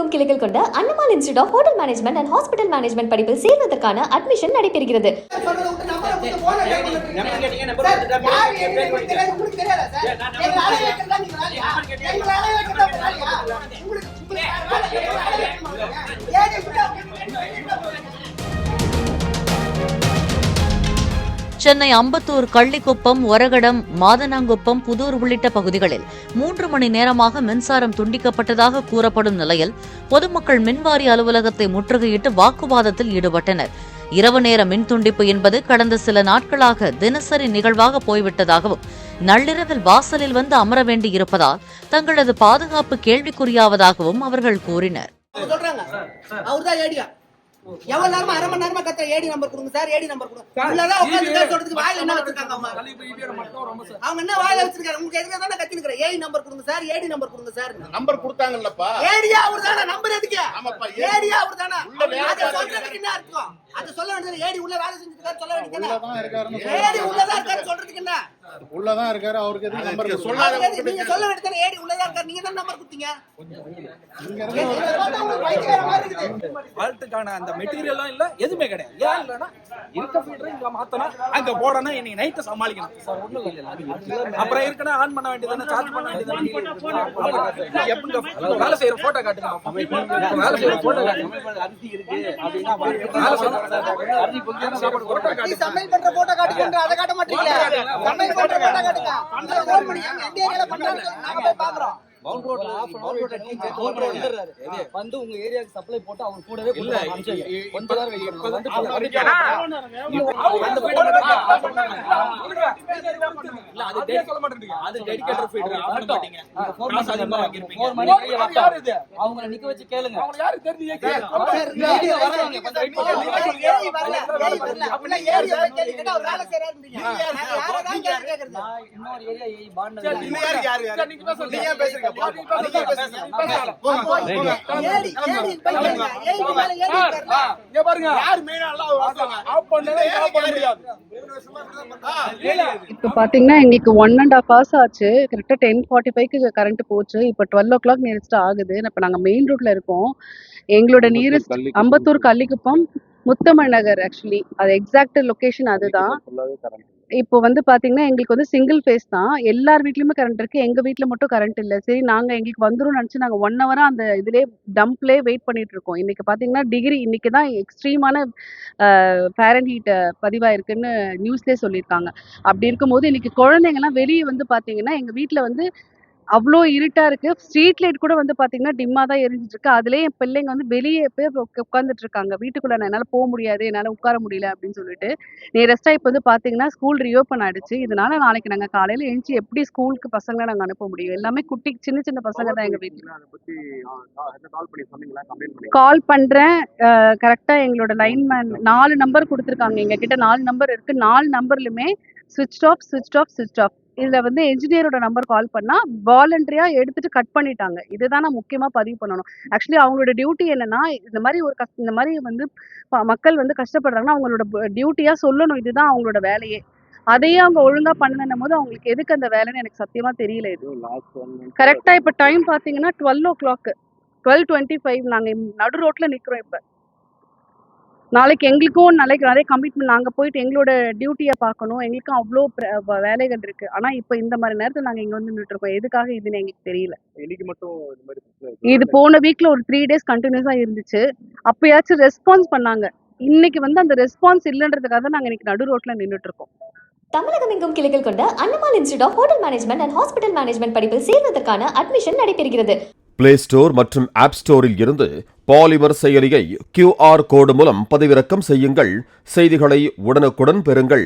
தமிழகமெங்கும் கிளைகள் கொண்ட Annamal institute of hotel management and hospital management படிப்பில் சேர்வதற்கான அட்மிஷன் நடைபெறுகிறது. சென்னை அம்பத்தூர், கள்ளிக்குப்பம், ஒரகடம், மாதனாங்குப்பம், புதூர் உள்ளிட்ட பகுதிகளில் 3 மணி நேரமாக மின்சாரம் துண்டிக்கப்பட்டதாக கூறப்படும் நிலையில் பொதுமக்கள் மின்வாரிய அலுவலகத்தை முற்றுகையிட்டு வாக்குவாதத்தில் ஈடுபட்டனர். இரவு நேர மின் துண்டிப்பு என்பது கடந்த சில நாட்களாக தினசரி நிகழ்வாக போய்விட்டதாகவும் நள்ளிரவில் வாசலில் வந்து அமர வேண்டியிருப்பதால் தங்களது பாதுகாப்பு கேள்விக்குறியாவதாகவும் அவர்கள் கூறினர். எவ்வளவு நேரமா அரை மணி நேரமா கத்துற ஏடி நம்பர் கொடுங்க சார், ஏடி நம்பர் கொடுங்க. உள்ளதான் உட்கார்ந்து பேசுறதுக்கு வாயில என்ன வச்சிருக்காங்க அவங்க என்ன வாயில வச்சிருக்காங்க? உங்களுக்கு எதுக்கு தானே கத்தினுக்குற? ஏடி நம்பர் கொடுங்க சார், ஏடி நம்பர் கொடுங்க சார். நம்பர் கொடுத்தாங்கல்லப்பா, ஏடியா அவர்தானே நம்பர் எதுக்கு? ஆமாப்பா, ஏடியா அவர்தானே. அது சொல்றதுக்கு என்ன அர்த்தம்? அது சொல்ல வேண்டியது ஏடி உள்ள வேலை செஞ்சிருக்காரு சொல்ல வேண்டியது. ஏடி உள்ளதா இருக்காரு சொல்றதுக்கு என்ன? உள்ளதான் இருக்காரு, அவருக்கு எதுக்கு நம்பர் சொல்லாத? நீங்க சொல்ல வேண்டியது ஏடி உள்ளதா இருக்காரு, நீங்க தான் நம்பர் கொடுத்தீங்க. ஃபால்ட்டுக்கான அந்த மெட்டீரியலும் இல்ல, எதுவுமே கிடையாது. ஏன் இல்லனா இருக்க ஃபீல்டர் இங்க மாத்தணும், அங்க போடணும், இன்னைக்கு நைட் சமாளிக்கணும் சார். ஒண்ணும் இல்ல, அப்புறம் இருக்கனா ஆன் பண்ண வேண்டியதானே, சார்ஜ் பண்ண வேண்டியதானே. எப்பங்க வேலை செய்யற போட்டோ காட்டுங்க, வேலை செய்யற போட்டோ காட்டுங்க. அரிசி இருக்கு அப்படினா வேலை செய்யற அரிசி பொங்கியான சாப்பாடு போட்டோ காட்டுங்க. சமையல் பண்ற போட்டோ காட்டுங்க, அத காட்ட மாட்டீங்களா? சமையல் பண்ற போட்டோ காட்டுங்க. அந்த ஃபோன் பண்ணி எந்த ஏரியால பண்றாங்க நாங்க போய் பாக்குறோம். பவுண்ட் ரோட்ல டீம் வந்துறாரு வந்து உங்க ஏரியாக்கு சப்ளை போட்டு அவங்க கூடவே இல்ல கொஞ்ச நேரம் வெயிட் பண்ணு. இல்ல அது டேட் சொல்ல மாட்டீங்க, அது டெடிகேட்டட் ஃபீடர் ஆஃப் பண்ண மாட்டீங்க. காசு அதிகமா வாங்கிருப்பீங்க. 4 மணிக்கு யார் இது? அவங்கள நிக்க வச்சு கேளுங்க. அவங்க யாரு தெரிஞ்சீங்க? ஏரியா வராங்க, கொஞ்சம் வெயிட் பண்ணுங்க. ஏரி வரல அப்படினா ஏரியா போய் கேளுங்க. அவர் வேலை செய்றாருன்றீங்க. யார தான் கேக்குறது? நான் இன்னொரு ஏரியா ஏய் பாண்டல. நீங்க யாரு நீங்க பேசுறீங்க? நீங்க பேசுறீங்க. இங்க பாருங்க, யார் மெயினா எல்லாம் ஆஃப் பண்ணவே ஆஃப் பண்ண முடியாது. இப்போ பாத்தீங்கன்னா எங்களுக்கு 1.5 hours ஆச்சு. கரெக்டா 10:45க்கு கரண்ட் போச்சு. இப்போ 12 o'clock நியரஸ்ட் ஆகுது. இப்போ நாங்க மெயின் ரோட்ல இருக்கோம். எங்களோட நியரஸ்ட் அம்பத்தூர், கள்ளிக்குப்பம், முத்தமிழ் நகர். ஆக்சுவலி அது எக்ஸாக்ட் லொகேஷன் அதுதான். இப்போ வந்து பாத்தீங்கன்னா எங்களுக்கு வந்து சிங்கிள் ஃபேஸ் தான். எல்லார் வீட்லயுமே கரண்ட் இருக்கு, எங்க வீட்ல மட்டும் கரண்ட் இல்ல. சரி, நாங்க எங்களுக்கு வந்துரும் நினைச்சு நாங்க 1 hour அந்த இதுலயே டம்ப்லயே வெயிட் பண்ணிட்டு இருக்கோம். இன்னைக்கு பாத்தீங்கன்னா டிகிரி, இன்னைக்கு தான் எக்ஸ்ட்ரீமான ஃபாரன்ஹீட் பதிவாயிருக்குன்னு நியூஸ்லயே சொல்லியிருக்காங்க. அப்படி இருக்கும்போது இன்னைக்கு குழந்தைங்க எல்லாம் வெளியே வந்து பாத்தீங்கன்னா எங்க வீட்ல வந்து அவ்வளோ இருட்டா இருக்கு. ஸ்ட்ரீட் லைட் கூட வந்து பாத்தீங்கன்னா டிம்மா தான் எரிஞ்சிட்டு இருக்கு. அதுலயே என் பிள்ளைங்க வந்து வெளியே போய் உட்காந்துட்டு இருக்காங்க. வீட்டுக்குள்ள என்னால போக முடியாது, என்னால உட்கார முடியல அப்படின்னு சொல்லிட்டு. நியரஸ்டா இப்போ வந்து பாத்தீங்கன்னா ஸ்கூல் ரீஓபன் ஆயிடுச்சு. இதனால நாளைக்கு நாங்க காலையில எழுந்துச்சு எப்படி ஸ்கூலுக்கு பசங்களை நாங்க அனுப்ப முடியும்? எல்லாமே குட்டி சின்ன சின்ன பசங்க தான் எங்க வீட்டுல. கால் பண்றேன், கரெக்டா எங்களோட லைன்மேன் 4 நம்பர் கொடுத்துருக்காங்க. எங்க கிட்ட 4 நம்பர் இருக்கு. 4 நம்பர்லுமே சுவிட்ச் ஆஃப், சுவிட்ச் ஆஃப், சுவிட்ச் ஆஃப். இதுல வந்து என்ஜினியரோட நம்பர் கால் பண்ணா வாலண்டரியா எடுத்துட்டு கட் பண்ணிட்டாங்க. இதுதான் நான் முக்கியமா பதிவு பண்ணணும். ஆக்சுவலி அவங்களோட டியூட்டி என்னன்னா, இந்த மாதிரி இந்த மாதிரி வந்து மக்கள் வந்து கஷ்டப்படுறாங்கன்னா அவங்களோட டியூட்டியா சொல்லணும். இதுதான் அவங்களோட வேலையே. அதையே அவங்க ஒழுங்கா பண்ணணும் போது அவங்களுக்கு எதுக்கு அந்த வேலைன்னு எனக்கு சத்தியமா தெரியல. இது கரெக்டா இப்ப டைம் பாத்தீங்கன்னா 12 o'clock, 12:25. நாங்க நடு ரோட்ல நிக்கிறோம். இப்ப நாளைக்கு எங்களுக்கும் நிறைய கமிட்மெண்ட். நாங்க போயிட்டு எங்களோட டியூட்டியை பார்க்கணும். எங்களுக்கும் அவ்வளோ வேலைகள் இருக்கு. ஆனா இப்ப இந்த மாதிரி நேரத்துல நாங்க இங்க வந்து நின்றுட்டு இருக்கோம். எதுக்காக இதுன்னு எங்களுக்கு தெரியல. இது போன வீக்ல ஒரு 3 days கண்டினியூஸா இருந்துச்சு. அப்பயாச்சும் ரெஸ்பான்ஸ் பண்ணாங்க. இன்னைக்கு வந்து அந்த ரெஸ்பான்ஸ் இல்லன்றதுக்காக நாங்க இன்னைக்கு நடு ரோட்ல நின்றுட்டு இருக்கோம். தமிழகமெங்கும் கிளைகள் கொண்ட Annamal institute of hotel management and hospital management படிப்பில் சேர்வதற்கான அட்மிஷன் நடைபெறுகிறது. பிளே ஸ்டோர் மற்றும் ஆப் ஸ்டோரில் இருந்து பாலிமர் செயலியை QR கோடு மூலம் பதிவிறக்கம் செய்யுங்கள். செய்திகளை உடனுக்குடன் பெறுங்கள்.